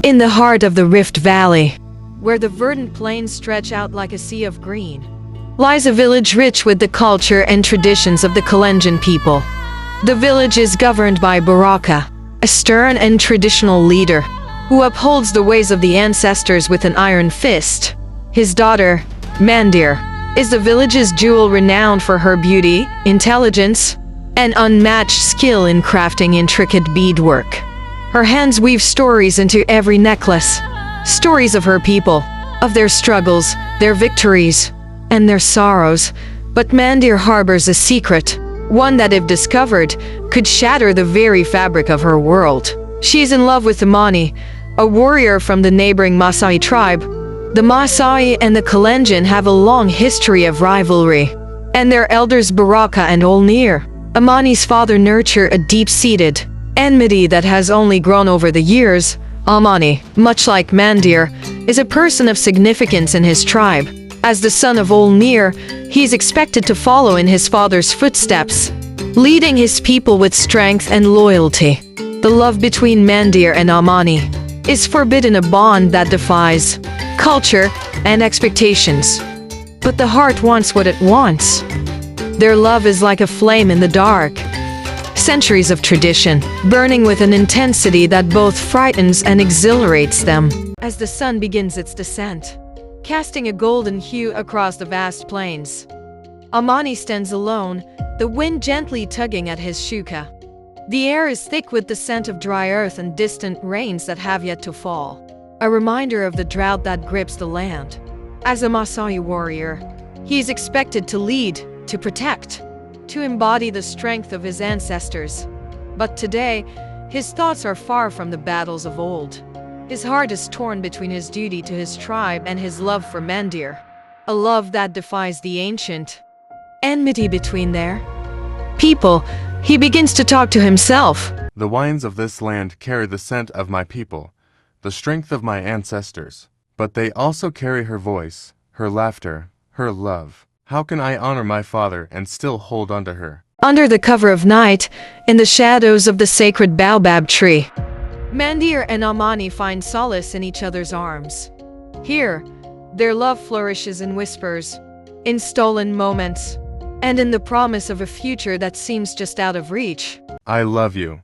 In the heart of the Rift Valley, where the verdant plains stretch out like a sea of green, lies a village rich with the culture and traditions of the Kalenjin people. The village is governed by Baraka, a stern and traditional leader who upholds the ways of the ancestors with an iron fist. His daughter, Mandere, is the village's jewel, renowned for her beauty, intelligence, and unmatched skill in crafting intricate beadwork. Her hands weave stories into every necklace, stories of her people, of their struggles, their victories, and their sorrows. But Mandere harbors a secret, one that, if discovered, could shatter the very fabric of her world. She is in love with Amani, a warrior from the neighboring Maasai tribe. The Maasai and the Kalenjin have a long history of rivalry, and their elders Baraka and Olnir, Amani's father, nurture a deep-seated enmity that has only grown over the years. Amani, much like Mandere, is a person of significance in his tribe. As the son of Olnir, he is expected to follow in his father's footsteps, leading his people with strength and loyalty. The love between Mandere and Amani is forbidden, a bond that defies culture and expectations. But the heart wants what it wants. Their love is like a flame in the dark, centuries of tradition, burning with an intensity that both frightens and exhilarates them. As the sun begins its descent, casting a golden hue across the vast plains, Amani stands alone, the wind gently tugging at his shuka. The air is thick with the scent of dry earth and distant rains that have yet to fall, a reminder of the drought that grips the land. As a Maasai warrior, he is expected to lead, to protect, to embody the strength of his ancestors. But today, his thoughts are far from the battles of old. His heart is torn between his duty to his tribe and his love for Mandere, a love that defies the ancient enmity between their people. He begins to talk to himself. The wines of this land carry the scent of my people, the strength of my ancestors. But they also carry her voice, her laughter, her love. How can I honor my father and still hold on to her? Under the cover of night, in the shadows of the sacred baobab tree, Mandere and Amani find solace in each other's arms. Here, their love flourishes in whispers, in stolen moments, and in the promise of a future that seems just out of reach. I love you.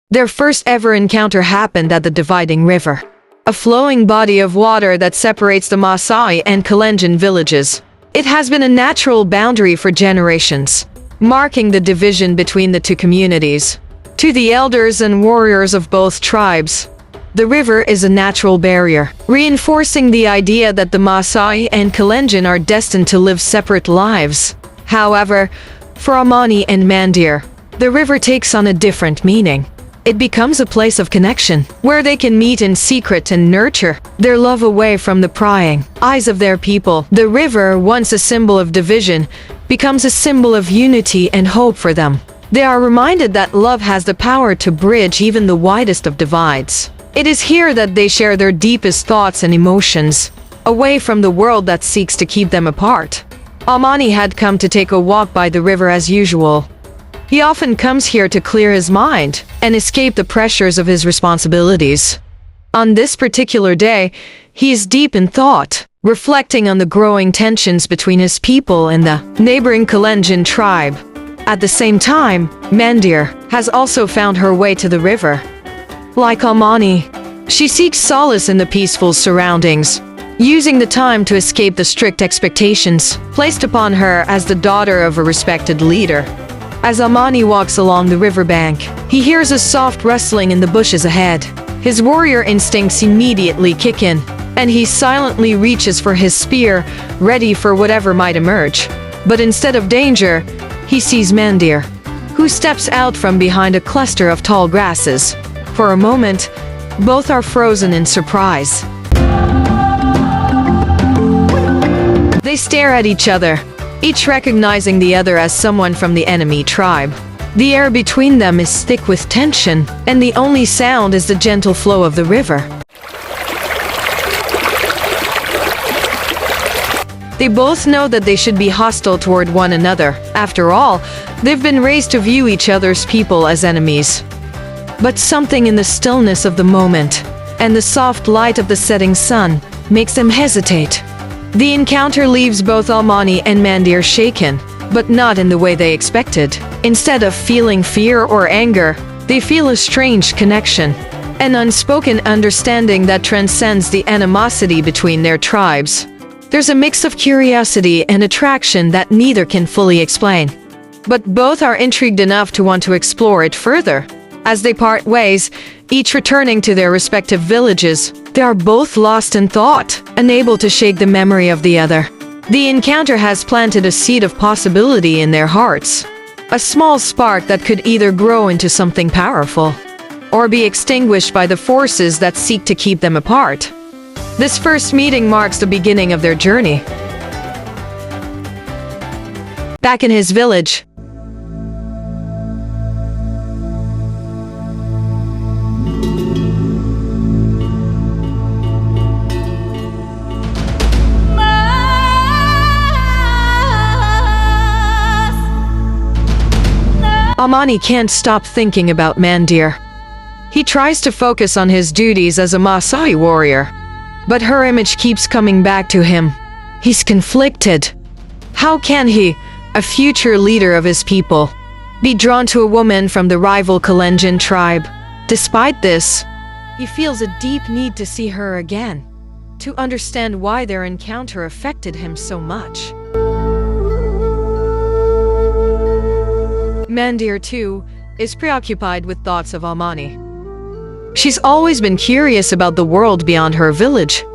Their first ever encounter happened at the dividing river, a flowing body of water that separates the Maasai and Kalenjin villages. It has been a natural boundary for generations, marking the division between the two communities. To the elders and warriors of both tribes, the river is a natural barrier, reinforcing the idea that the Maasai and Kalenjin are destined to live separate lives. However, for Amani and Mandere, the river takes on a different meaning. It becomes a place of connection, where they can meet in secret and nurture their love away from the prying eyes of their people. The river, once a symbol of division, becomes a symbol of unity and hope for them. They are reminded that love has the power to bridge even the widest of divides. It is here that they share their deepest thoughts and emotions, away from the world that seeks to keep them apart. Amani had come to take a walk by the river as usual. He often comes here to clear his mind and escape the pressures of his responsibilities. On this particular day, he is deep in thought, reflecting on the growing tensions between his people and the neighboring Kalenjin tribe. At the same time, Mandere has also found her way to the river. Like Amani, she seeks solace in the peaceful surroundings, using the time to escape the strict expectations placed upon her as the daughter of a respected leader. As Amani walks along the riverbank, he hears a soft rustling in the bushes ahead. His warrior instincts immediately kick in, and he silently reaches for his spear, ready for whatever might emerge. But instead of danger, he sees Mandere, who steps out from behind a cluster of tall grasses. For a moment, both are frozen in surprise. They stare at each other, each recognizing the other as someone from the enemy tribe. The air between them is thick with tension, and the only sound is the gentle flow of the river. They both know that they should be hostile toward one another. After all, they've been raised to view each other's people as enemies. But something in the stillness of the moment and the soft light of the setting sun makes them hesitate. The encounter leaves both Amani and Mandere shaken, but not in the way they expected. Instead of feeling fear or anger, they feel a strange connection, an unspoken understanding that transcends the animosity between their tribes. There's a mix of curiosity and attraction that neither can fully explain, but both are intrigued enough to want to explore it further. As they part ways, each returning to their respective villages, they are both lost in thought, unable to shake the memory of the other. The encounter has planted a seed of possibility in their hearts, a small spark that could either grow into something powerful or be extinguished by the forces that seek to keep them apart. This first meeting marks the beginning of their journey. Back in his village, Amani can't stop thinking about Mandere. He tries to focus on his duties as a Maasai warrior, but her image keeps coming back to him. He's conflicted. How can he, a future leader of his people, be drawn to a woman from the rival Kalenjin tribe? Despite this, he feels a deep need to see her again, to understand why their encounter affected him so much. Mandere, too, is preoccupied with thoughts of Amani. She's always been curious about the world beyond her village,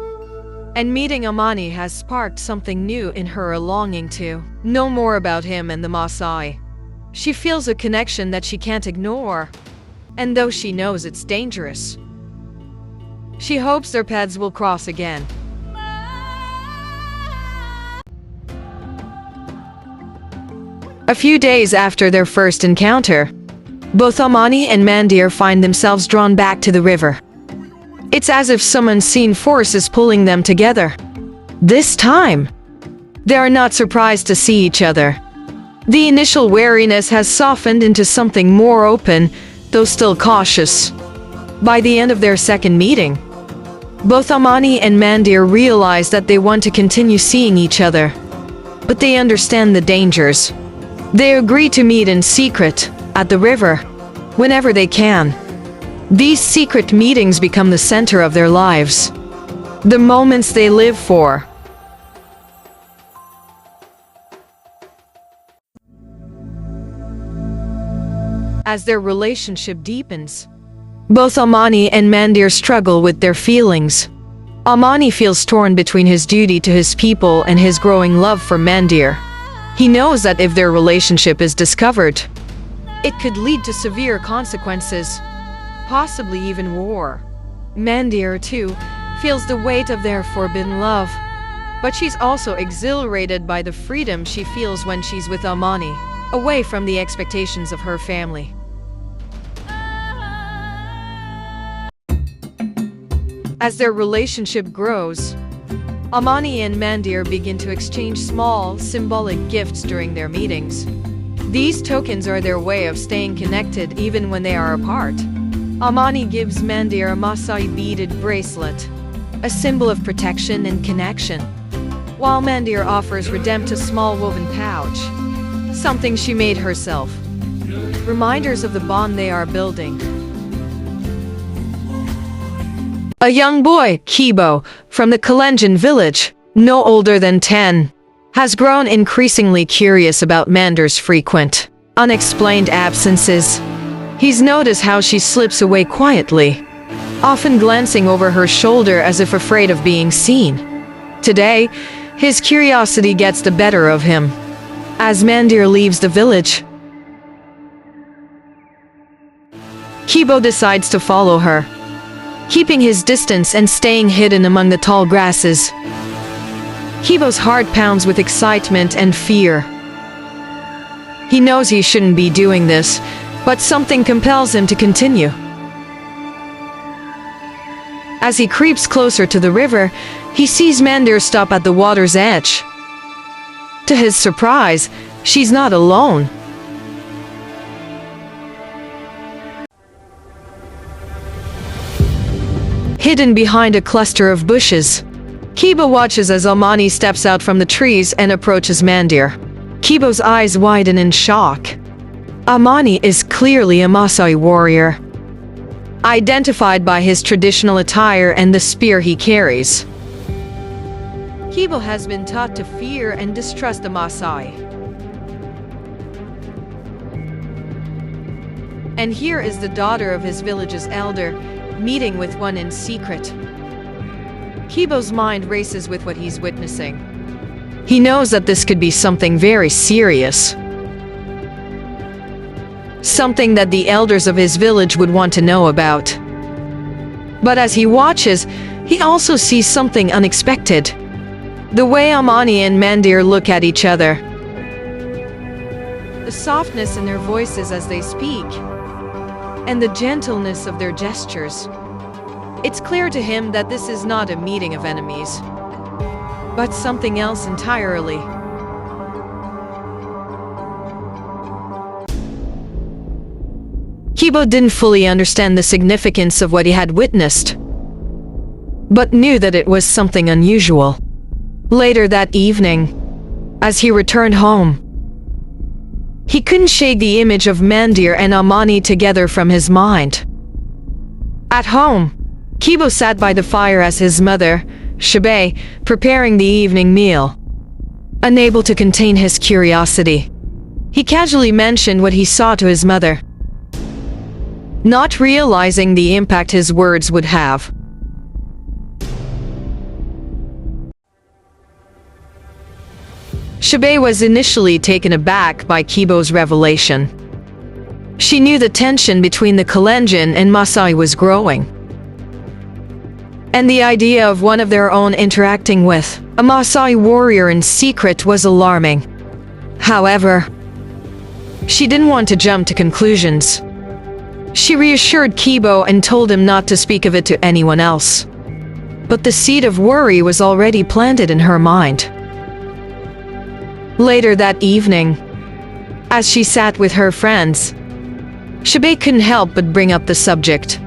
and meeting Amani has sparked something new in her, a longing to know more about him and the Maasai. She feels a connection that she can't ignore, and though she knows it's dangerous, she hopes their paths will cross again. A few days after their first encounter, both Amani and Mandere find themselves drawn back to the river. It's as if some unseen force is pulling them together. This time, they are not surprised to see each other. The initial wariness has softened into something more open, though still cautious. By the end of their second meeting, both Amani and Mandere realize that they want to continue seeing each other, but they understand the dangers. They agree to meet in secret at the river whenever they can. These secret meetings become the center of their lives, the moments they live for. As their relationship deepens, both Amani and Mandere struggle with their feelings. Amani feels torn between his duty to his people and his growing love for Mandere. He knows that if their relationship is discovered, it could lead to severe consequences, possibly even war. Mandere, too, feels the weight of their forbidden love, but she's also exhilarated by the freedom she feels when she's with Amani, away from the expectations of her family. As their relationship grows, Amani and Mandere begin to exchange small, symbolic gifts during their meetings. These tokens are their way of staying connected even when they are apart. Amani gives Mandere a Maasai beaded bracelet, a symbol of protection and connection, while Mandere offers Redempt a small woven pouch, something she made herself, reminders of the bond they are building. A young boy, Kibo, from the Kalenjin village, no older than 10, has grown increasingly curious about Mandere's frequent, unexplained absences. He's noticed how she slips away quietly, often glancing over her shoulder as if afraid of being seen. Today, his curiosity gets the better of him. As Mandere leaves the village, Kibo decides to follow her, keeping his distance and staying hidden among the tall grasses. Kibo's heart pounds with excitement and fear. He knows he shouldn't be doing this, but something compels him to continue. As he creeps closer to the river, he sees Mandere stop at the water's edge. To his surprise, she's not alone. hidden behind a cluster of bushes. Kibo watches as Amani steps out from the trees and approaches Mandere. Kibo's eyes widen in shock. Amani is clearly a Maasai warrior, identified by his traditional attire and the spear he carries. Kibo has been taught to fear and distrust the Maasai. And here is the daughter of his village's elder, meeting with one in secret. Kibo's mind races with what he's witnessing. He knows that this could be something very serious. Something that the elders of his village would want to know about. But as he watches, he also sees something unexpected. The way Amani and Mandere look at each other. The softness in their voices as they speak. And the gentleness of their gestures. It's clear to him that this is not a meeting of enemies, but something else entirely. Kibo didn't fully understand the significance of what he had witnessed, but knew that it was something unusual. Later that evening, as he returned home, he couldn't shake the image of Mandere and Amani together from his mind. At home, Kibo sat by the fire as his mother, Shabe, preparing the evening meal. Unable to contain his curiosity, he casually mentioned what he saw to his mother, not realizing the impact his words would have. Shabe was initially taken aback by Kibo's revelation. She knew the tension between the Kalenjin and Maasai was growing. And the idea of one of their own interacting with a Maasai warrior in secret was alarming. However, she didn't want to jump to conclusions. She reassured Kibo and told him not to speak of it to anyone else. But the seed of worry was already planted in her mind. Later that evening, as she sat with her friends, Shabe couldn't help but bring up the subject.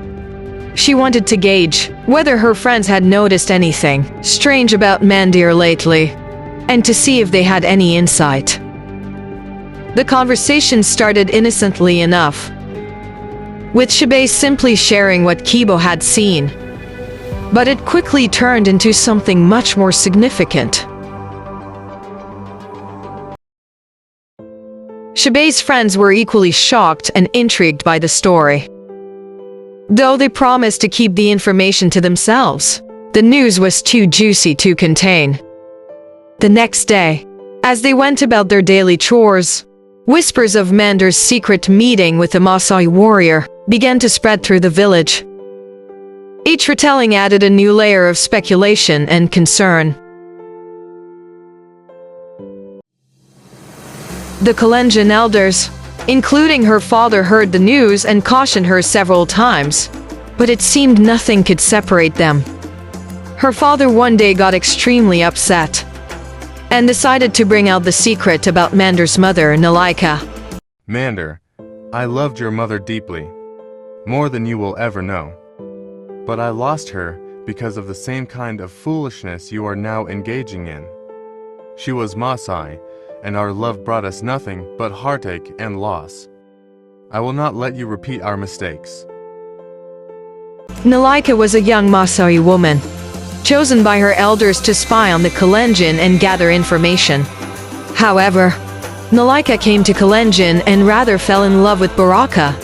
She wanted to gauge whether her friends had noticed anything strange about Mandere lately, and to see if they had any insight. The conversation started innocently enough, with Shabe simply sharing what Kibo had seen, but it quickly turned into something much more significant. Shabe's friends were equally shocked and intrigued by the story. Though they promised to keep the information to themselves, the news was too juicy to contain. The next day, as they went about their daily chores, whispers of Mandere's secret meeting with the Maasai warrior began to spread through the village. Each retelling added a new layer of speculation and concern. The Kalenjin elders, including her father, heard the news and cautioned her several times, but it seemed nothing could separate them. Her father one day got extremely upset and decided to bring out the secret about Mandere's mother, Nalaika. Mandere, I loved your mother deeply, more than you will ever know. But I lost her because of the same kind of foolishness you are now engaging in. She was Maasai, and our love brought us nothing but heartache and loss. I will not let you repeat our mistakes. Nalaika was a young Maasai woman, chosen by her elders to spy on the Kalenjin and gather information. However, Nalaika came to Kalenjin and rather fell in love with Baraka.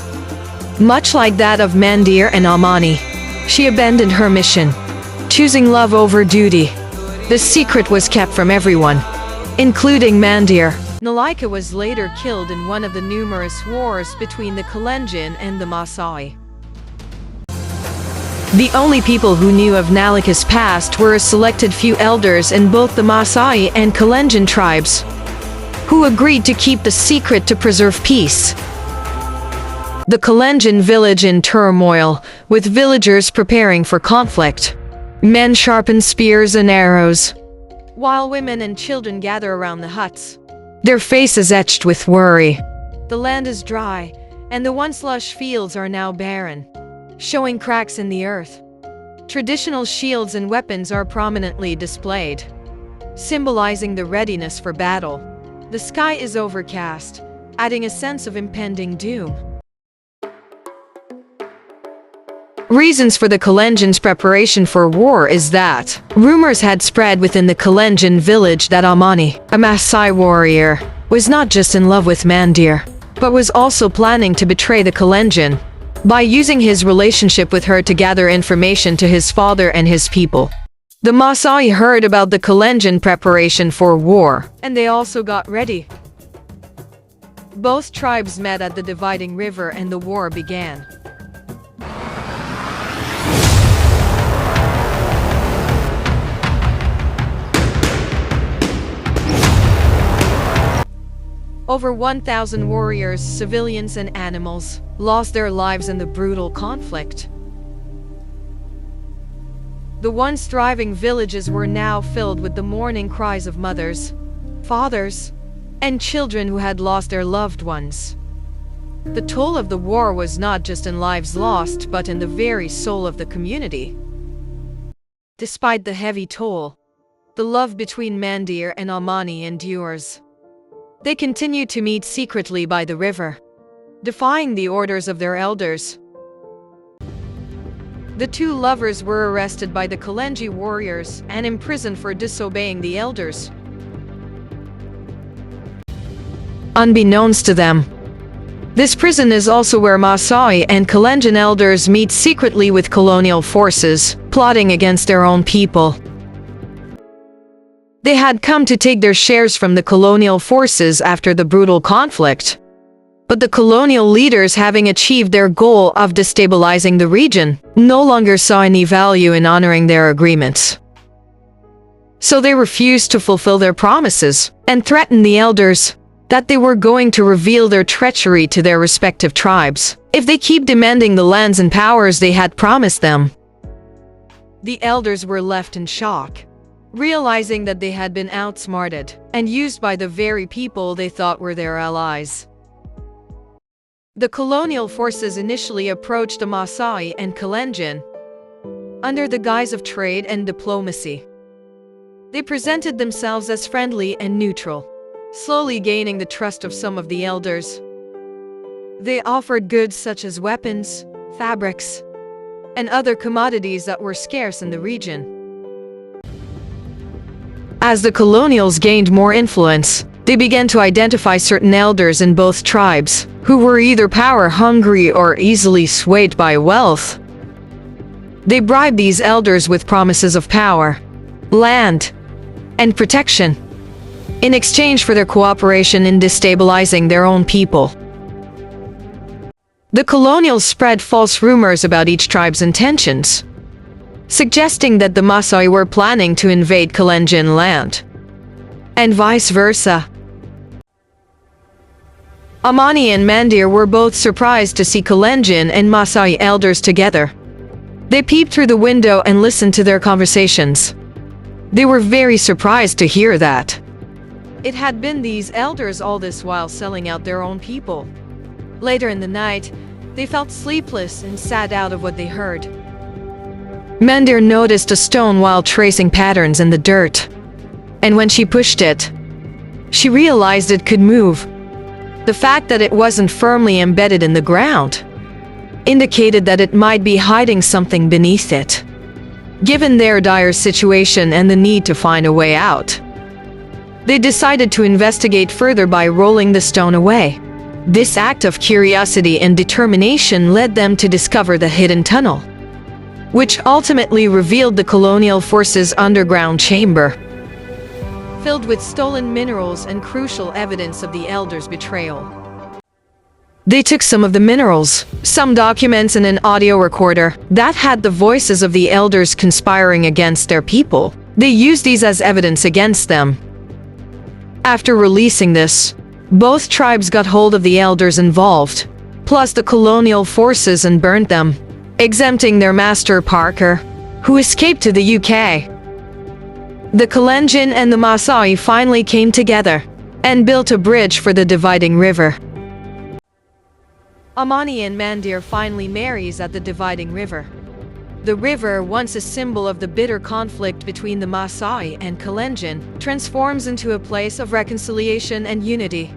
Much like that of Mandere and Amani, she abandoned her mission, choosing love over duty. The secret was kept from everyone, including Mandere. Nalaika was later killed in one of the numerous wars between the Kalenjin and the Maasai. The only people who knew of Nalaika's past were a selected few elders in both the Maasai and Kalenjin tribes, who agreed to keep the secret to preserve peace. The Kalenjin village in turmoil, with villagers preparing for conflict. Men sharpen spears and arrows, while women and children gather around the huts, their faces etched with worry. The land is dry, and the once lush fields are now barren, showing cracks in the earth. Traditional shields and weapons are prominently displayed, symbolizing the readiness for battle. The sky is overcast, adding a sense of impending doom. Reasons for the Kalenjin's preparation for war is that rumors had spread within the Kalenjin village that Amani, a Maasai warrior, was not just in love with Mandere, but was also planning to betray the Kalenjin by using his relationship with her to gather information to his father and his people. The Maasai heard about the Kalenjin preparation for war, and they also got ready. Both tribes met at the dividing river and the war began. Over 1,000 warriors, civilians and animals lost their lives in the brutal conflict. The once thriving villages were now filled with the mourning cries of mothers, fathers, and children who had lost their loved ones. The toll of the war was not just in lives lost, but in the very soul of the community. Despite the heavy toll, the love between Mandere and Amani endures. They continue to meet secretly by the river, defying the orders of their elders. The two lovers were arrested by the Kalenjin warriors and imprisoned for disobeying the elders. Unbeknownst to them, this prison is also where Maasai and Kalenjin elders meet secretly with colonial forces, plotting against their own people. They had come to take their shares from the colonial forces after the brutal conflict. But the colonial leaders, having achieved their goal of destabilizing the region, no longer saw any value in honoring their agreements. So they refused to fulfill their promises and threatened the elders that they were going to reveal their treachery to their respective tribes if they keep demanding the lands and powers they had promised them. The elders were left in shock, realizing that they had been outsmarted and used by the very people they thought were their allies. The colonial forces initially approached the Maasai and Kalenjin under the guise of trade and diplomacy. They presented themselves as friendly and neutral, slowly gaining the trust of some of the elders. They offered goods such as weapons, fabrics, and other commodities that were scarce in the region. As the colonials gained more influence, they began to identify certain elders in both tribes who were either power-hungry or easily swayed by wealth. They bribed these elders with promises of power, land, and protection in exchange for their cooperation in destabilizing their own people. The colonials spread false rumors about each tribe's intentions, suggesting that the Maasai were planning to invade Kalenjin land, and vice versa. Amani and Mandere were both surprised to see Kalenjin and Maasai elders together. They peeped through the window and listened to their conversations. They were very surprised to hear that it had been these elders all this while selling out their own people. Later in the night, they felt sleepless and sad out of what they heard. Mandere noticed a stone while tracing patterns in the dirt, and when she pushed it, she realized it could move. The fact that it wasn't firmly embedded in the ground indicated that it might be hiding something beneath it. Given their dire situation and the need to find a way out, they decided to investigate further by rolling the stone away. This act of curiosity and determination led them to discover the hidden tunnel, which ultimately revealed the colonial forces' underground chamber, filled with stolen minerals and crucial evidence of the elders' betrayal. They took some of the minerals, some documents and an audio recorder that had the voices of the elders conspiring against their people. They used these as evidence against them. After releasing this, both tribes got hold of the elders involved, plus the colonial forces, and burned them, exempting their master Parker, who escaped to the UK. The Kalenjin and the Maasai finally came together and built a bridge for the dividing river. Amani and Mandere finally marries at the dividing river. The river, once a symbol of the bitter conflict between the Maasai and Kalenjin, transforms into a place of reconciliation and unity.